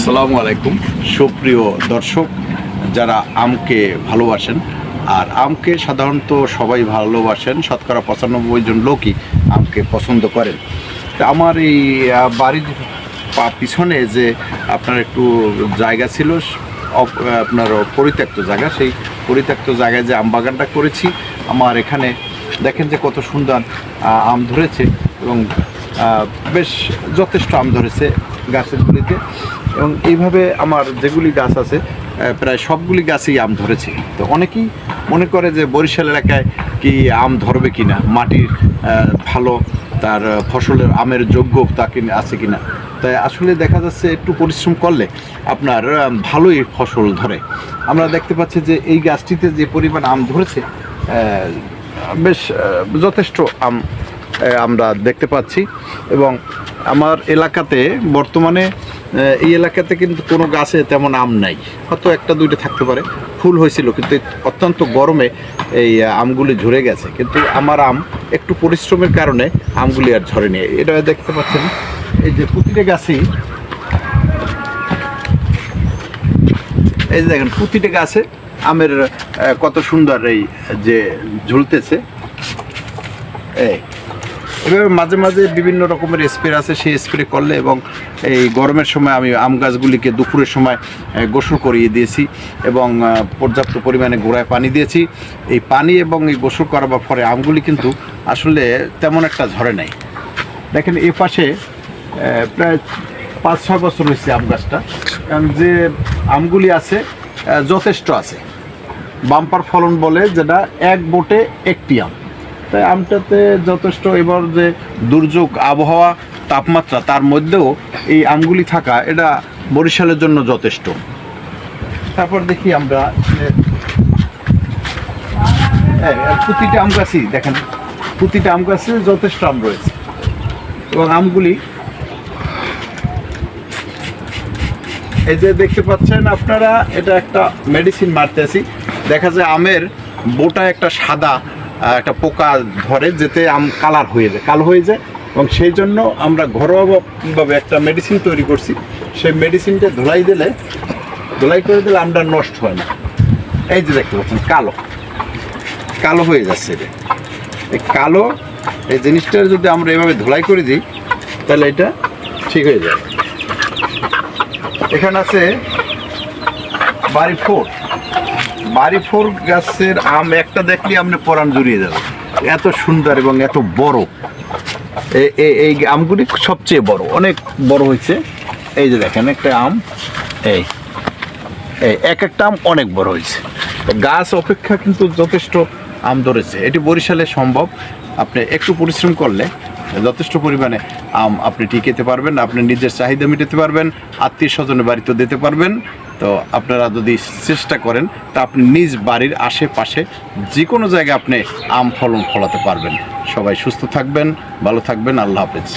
আসসালামু আলাইকুম সুপ্রিয় দর্শক, যারা আমকে ভালোবাসেন, আর আমকে সাধারণত সবাই ভালোবাসেন, শতকরা 95 জন লোকই আমকে পছন্দ করেন। তা আমার এই বাড়ির পিছনে যে আপনার একটু জায়গা ছিল, আপনার পরিত্যক্ত জায়গা, সেই পরিত্যক্ত জায়গায় যে আম বাগানটা করেছি, আমার এখানে দেখেন যে কত সুন্দর আম ধরেছে এবং বেশ যথেষ্ট আম ধরেছে গাছের গুলিতে। এবং এইভাবে আমার যেগুলি গাছ আছে প্রায় সবগুলি গাছেই আম ধরেছে। তো অনেকেই মনে করে যে বরিশাল এলাকায় কি আম ধরবে কিনা, মাটির ভালো তার ফসলের আমের যোগ্যতা আছে কিনা। তাই আসলে দেখা যাচ্ছে একটু পরিশ্রম করলে আপনার ভালোই ফসল ধরে। আমরা দেখতে পাচ্ছি যে এই গাছটিতে যে পরিমাণ আম ধরেছে বেশ যথেষ্ট আম আমরা দেখতে পাচ্ছি। এবং আমার এলাকাতে বর্তমানে এই এলাকাতে কিন্তু কোনো গাছে তেমন আম নাই, হয়তো একটা দুইটা থাকতে পারে, ফুল হয়েছিল, কিন্তু অত্যন্ত গরমে এই আমগুলি ঝরে গেছে। কিন্তু আমার আম একটু পরিশ্রমের কারণে আমগুলি আর ঝরেনি। এটা দেখতে পাচ্ছেন এই যে প্রতিটা গাছেই, এই যে দেখেন প্রতিটা গাছে আমের কত সুন্দর এই যে ঝুলতেছে। এভাবে মাঝে মাঝে বিভিন্ন রকমের স্প্রে আছে, সেই স্প্রে করলে, এবং এই গরমের সময় আমি আম গাছগুলিকে দুপুরের সময় গোসল করিয়ে দিয়েছি এবং পর্যাপ্ত পরিমাণে গোড়ায় পানি দিয়েছি। এই পানি এবং এই গোসল করাবার পরে আমগুলি কিন্তু আসলে তেমন একটা ঝরে নাই। দেখেন এ পাশে প্রায় 5-6 বছর হয়েছে আম গাছটা, কারণ যে আমগুলি আছে যথেষ্ট আছে, বাম্পার ফলন বলে যেটা, এক বোটে একটি আম। তাই আমটাতে যথেষ্ট, এবার যে দুর্যোগ আবহাওয়া তাপমাত্রা, তার মধ্যেও এই আমগুলি থাকা এটা বরিশালের জন্য যথেষ্ট। তারপর দেখি আমরা প্রতিটা আম গাছই দেখেন, প্রতিটা আম গাছে যথেষ্ট আম রয়েছে। এবং আমগুলি এই যে দেখতে পাচ্ছেন আপনারা, এটা একটা মেডিসিন মারতে আছি, দেখা যায় আমের বোটায় একটা সাদা একটা পোকা ধরে, যেতে আম কালার হয়ে যায়, কালো হয়ে যায়। এবং সেই জন্য আমরা ঘরোয়াভাবে একটা মেডিসিন তৈরি করছি। সেই মেডিসিনটা ধুলাই করে দিলে আমটা নষ্ট হয় না। এই যে দেখতে পাচ্ছেন কালো হয়ে যাচ্ছে, এই কালো এই জিনিসটা যদি আমরা এভাবে ধুলাই করে দিই তাহলে এটা ঠিক হয়ে যায়। এখানে আছে বাড়ি ফোর গাছের আম, একটা দেখলে আপনি পরাণ জুড়িয়ে যাবে, এত সুন্দর এবং এত বড়। এই আমগুলি সবচেয়ে বড়, অনেক বড় হয়েছে। এই যে দেখেন একটা আম, এই এক একটা আম অনেক বড় হয়েছে। গাছ অপেক্ষা কিন্তু যথেষ্ট আম ধরেছে। এটি বরিশালে সম্ভব, আপনি একটু পরিশ্রম করলে যথেষ্ট পরিমাণে আম আপনি টিকাতে পারবেন, আপনি নিজের চাহিদা মেটাতে পারবেন, আত্মীয় স্বজনের বাড়িতে দিতে পারবেন। তো আপনারা যদি চেষ্টা করেন তা আপনি নিজ বাড়ির আশেপাশে যে কোনো জায়গায় আপনি আম ফলাতে পারবেন। সবাই সুস্থ থাকবেন, ভালো থাকবেন, আল্লাহ হাফেজ।